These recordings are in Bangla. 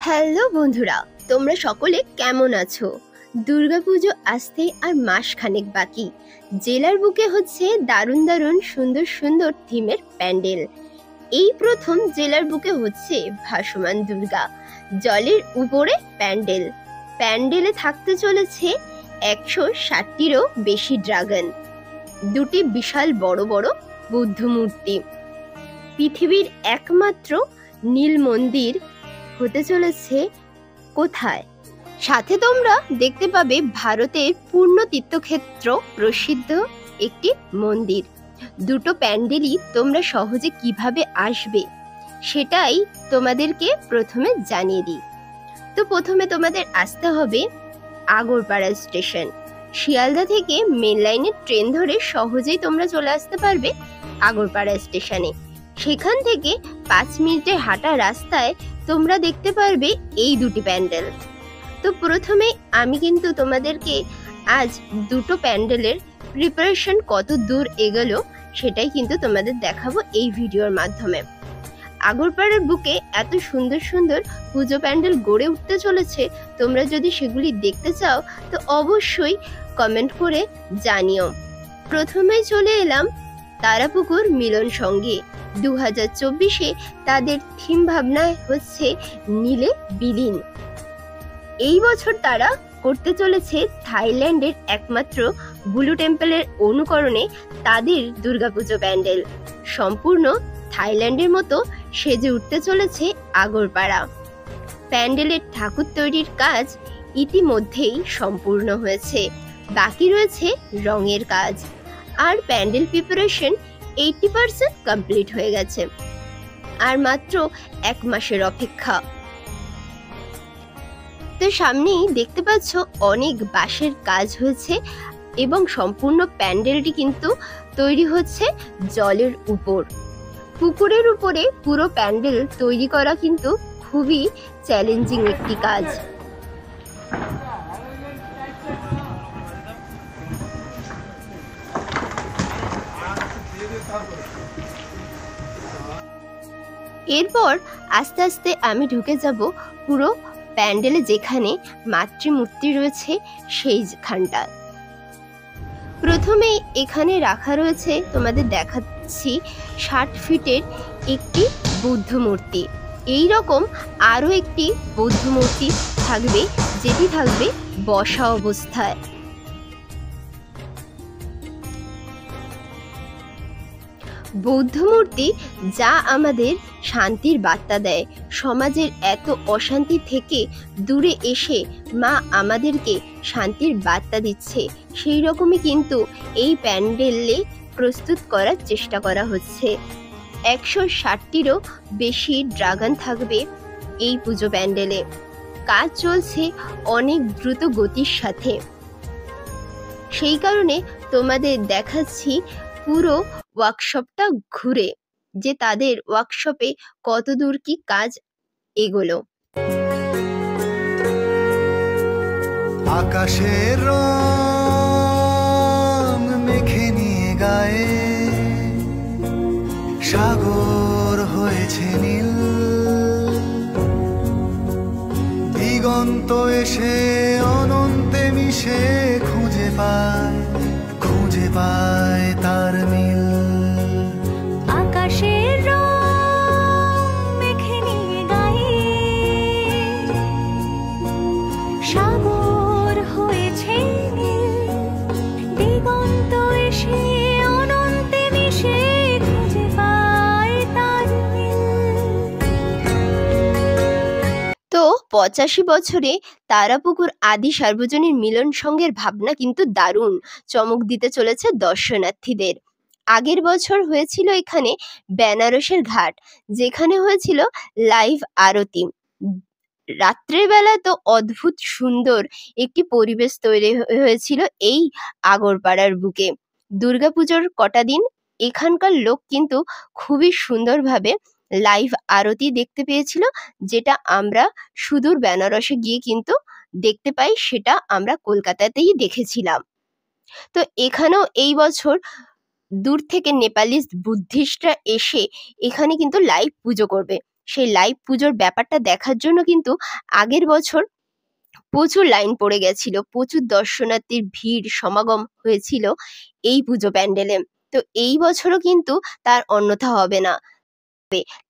হ্যালো বন্ধুরা, তোমরা সকলে কেমন আছো? দুর্গাপুজো আসতে আর মাসখানেক বাকি। জেলার বুকে হচ্ছে দারুণ দারুণ সুন্দর সুন্দর থিমের প্যান্ডেল। এই প্রথম জেলার বুকে হচ্ছে ভাসমান দুর্গা, জলের উপরে প্যান্ডেল। প্যান্ডেলে থাকতে চলেছে 160টিরও বেশি ড্রাগন, দুটি বিশাল বড় বড় বুদ্ধ মূর্তি, পৃথিবীর একমাত্র নীল মন্দির হতে চলেছে কোথায়? সাথে তোমরা দেখতে পাবে ভারতের পূর্ণ তীর্থক্ষেত্র প্রসিদ্ধ একটি মন্দির। দুটো প্যান্ডেলই তোমরা সহজে কিভাবে আসবে সেটাই তোমাদেরকে প্রথমে জানিয়ে দিই। তো প্রথমে তোমাদের আসতে হবে আগরপাড়া স্টেশন। শিয়ালদা থেকে মেন লাইনের ট্রেন ধরে সহজেই তোমরা চলে আসতে পারবে আগরপাড়া স্টেশনে। সেখান থেকে 5 মিনিটের হাঁটা রাস্তায় তোমরা দেখতে পারবে এই দুটি প্যান্ডেল। তো প্রথমে আমি কিন্তু তোমাদেরকে আজ দুটো প্যান্ডেলের প্রিপারেশন কত দূর এগোলো সেটাই কিন্তু তোমাদের দেখাবো এই ভিডিওর মাধ্যমে। আগরপাড়ার বুকে এত সুন্দর সুন্দর পুজো প্যান্ডেল গড়ে উঠতে চলেছে, তোমরা যদি সেগুলি দেখতে চাও তো অবশ্যই কমেন্ট করে জানিও। প্রথমেই চলে এলাম তারাপুকুর মিলন সঙ্গে। 2024-এ তাদের থিম ভাবনায় হচ্ছে নীলে বিলীন। এই বছর তারা করতে চলেছে থাইল্যান্ডের একমাত্র বুলু টেম্পলের অনুকরণে তাদের দুর্গাপুজো প্যান্ডেল। সম্পূর্ণ থাইল্যান্ডের মতো সেজে উঠতে চলেছে আগরপাড়া। প্যান্ডেলের ঠাকুর তৈরির কাজ ইতিমধ্যেই সম্পূর্ণ হয়েছে, বাকি রয়েছে রঙের কাজ। আর প্যান্ডেল প্রিপারেশন 80% কমপ্লিট হয়ে গেছে, আর মাত্র 1 মাসের অপেক্ষা। তো সামনেই দেখতে পাচ্ছ অনেক বাঁশের কাজ হয়েছে এবং সম্পূর্ণ প্যান্ডেলটি কিন্তু তৈরি হচ্ছে জলের উপর। পুকুরের উপরে পুরো প্যান্ডেল তৈরি করা কিন্তু খুবই চ্যালেঞ্জিং একটি কাজ। এরপর আস্তে আস্তে আমি ঢুকে যাব পুরো প্যান্ডেলে, যেখানে মাতৃমূর্তি রয়েছে সেইখানটা। প্রথমে এখানে রাখা রয়েছে, তোমাদের দেখাচ্ছি, 60 ফিটের একটি বুদ্ধ মূর্তি। এই রকম আরো একটি বুদ্ধ মূর্তি থাকবে, যেটি থাকবে বসা অবস্থায়। বৌদ্ধ মূর্তি যা আমাদের শান্তির বার্তা দেয়। সমাজের এত অশান্তি থেকে দূরে এসে মা আমাদেরকে শান্তির বার্তা দিচ্ছে, সেই রকমই কিন্তু এই প্যান্ডেলে প্রস্তুত করার চেষ্টা করা হচ্ছে। 160টিরও বেশি ড্রাগন থাকবে এই পুজো প্যান্ডেলে। কাজ চলছে অনেক দ্রুত গতির সাথে, সেই কারণে তোমাদের দেখাচ্ছি পুরো ওয়ার্কশপটা ঘুরে, যে তাদের ওয়ার্কশপে কত দূর কি কাজ এগোলো। আকাশের রং মেখে নিয়ে গায়ে সাগর হয়েছে নীল, দিগন্ত এসে অনন্তে মিশে খুঁজে পায় তার মিল। আকাশের রং মেখে নিয়ে গায়ে সাগর হয়েছে নীল, দিগন্ত এসে অনন্তে মিশে খুঁজে পায় তার মিল। তো 85 বছরে তারাপুকুর আদি সার্বজনীন মিলন সংঘের ভাবনা কিন্তু দারুণ চমক দিতে চলেছে দর্শনার্থীদের। আগের বছর হয়েছিল এখানে বেনারসের ঘাট, যেখানে হয়েছিল লাইভ আরতি। রাত্রের বেলা তো অদ্ভুত সুন্দর একটি পরিবেশ তৈরি হয়েছিল এই আগরপাড়ার বুকে। দুর্গাপুজোর কটা দিন এখানকার লোক কিন্তু খুবই সুন্দরভাবে লাইভ আরতি দেখতে পেয়েছিল, যেটা আমরা সুদূর বেনারসে গিয়ে কিন্তু দেখতে পাই, সেটা আমরা কলকাতাতেই দেখেছিলাম। তো এখানেও এই বছর দূর থেকে নেপালিস বুদ্ধিস্টরা এসে এখানে কিন্তু লাইভ পুজো করবে, সেই লাইভ পুজোর ব্যাপারটা দেখার জন্য কিন্তু আগের বছর প্রচুর লাইন পড়ে গেছিল, প্রচুর দর্শনার্থীর ভিড় সমাগম হয়েছিল এই পুজো প্যান্ডেলে। তো এই বছরও কিন্তু তার অন্যথা হবে না।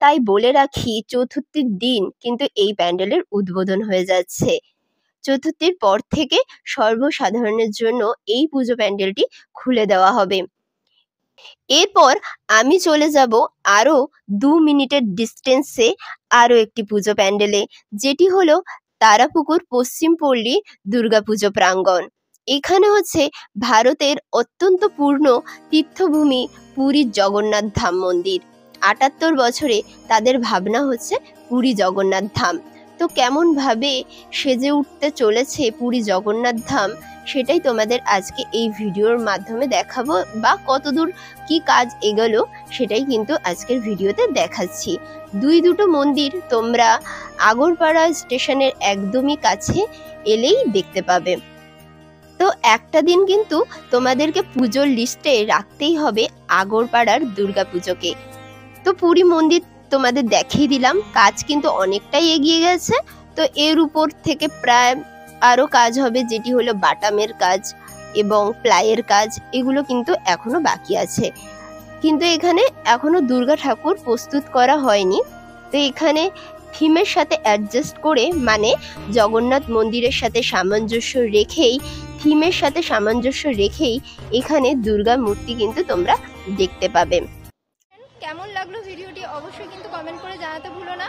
তাই বলে রাখি, চতুর্থীর দিন কিন্তু এই প্যান্ডেলের উদ্বোধন হয়ে যাচ্ছে। চতুর্থীর পর থেকে সর্বসাধারণের জন্য এই পুজো প্যান্ডেলটি খুলে দেওয়া হবে। এরপর আমি চলে যাব আরও 2 মিনিটের ডিস্টেন্সে আরও একটি পুজো প্যান্ডেলে, যেটি হলো তারাপুকুর পশ্চিমপল্লী দুর্গাপুজো প্রাঙ্গণ। এখানে হচ্ছে ভারতের অত্যন্ত পূর্ণ তীর্থভূমি পুরীর জগন্নাথ ধাম মন্দির। 78 বছরে তাদের ভাবনা হচ্ছে পুরী জগন্নাথ ধাম। তো কেমনভাবে সেজে উঠতে চলেছে পুরী জগন্নাথ ধাম, সেটাই তোমাদের আজকে এই ভিডিওর মাধ্যমে দেখাবো, বা কতদূর কি কাজ এগোলো সেটাই কিন্তু আজকের ভিডিওতে দেখাচ্ছি। দুটো মন্দির তোমরা আগরপাড়া স্টেশনের একদমই কাছে এলেই দেখতে পাবে। তো একটা দিন কিন্তু তোমাদেরকে পুজোর লিস্টে রাখতেই হবে আগরপাড়ার দুর্গাপুজোকে। তো পুরী মন্দির তোমাদের দেখিয়ে দিলাম, কাজ কিন্তু অনেকটাই এগিয়ে গেছে। তো এর উপর থেকে প্রায় আরও কাজ হবে, যেটি হলো বাটামের কাজ এবং প্লাইয়ের কাজ, এগুলো কিন্তু এখনো বাকি আছে। কিন্তু এখানে এখনো দুর্গা ঠাকুর প্রস্তুত করা হয়নি। তো এখানে থিমের সাথে অ্যাডজাস্ট করে, মানে জগন্নাথ মন্দিরের সাথে সামঞ্জস্য রেখেই, থিমের সাথে সামঞ্জস্য রেখেই এখানে দুর্গা মূর্তি কিন্তু তোমরা দেখতে পাবে। কেমন লাগলো ভিডিওটি অবশ্যই কিন্তু কমেন্ট করে জানাতে ভুলো না।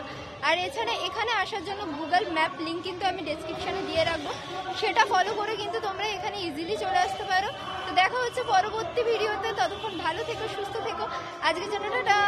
আর এছাড়া এখানে আসার জন্য গুগল ম্যাপ লিঙ্ক কিন্তু আমি ডেসক্রিপশনে দিয়ে রাখবো, সেটা ফলো করে কিন্তু তোমরা এখানে ইজিলি চলে আসতে পারো। তো দেখা হচ্ছে পরবর্তী ভিডিওতে, ততক্ষণ ভালো থেকো, সুস্থ থেকো, আজকের জন্য টাটা।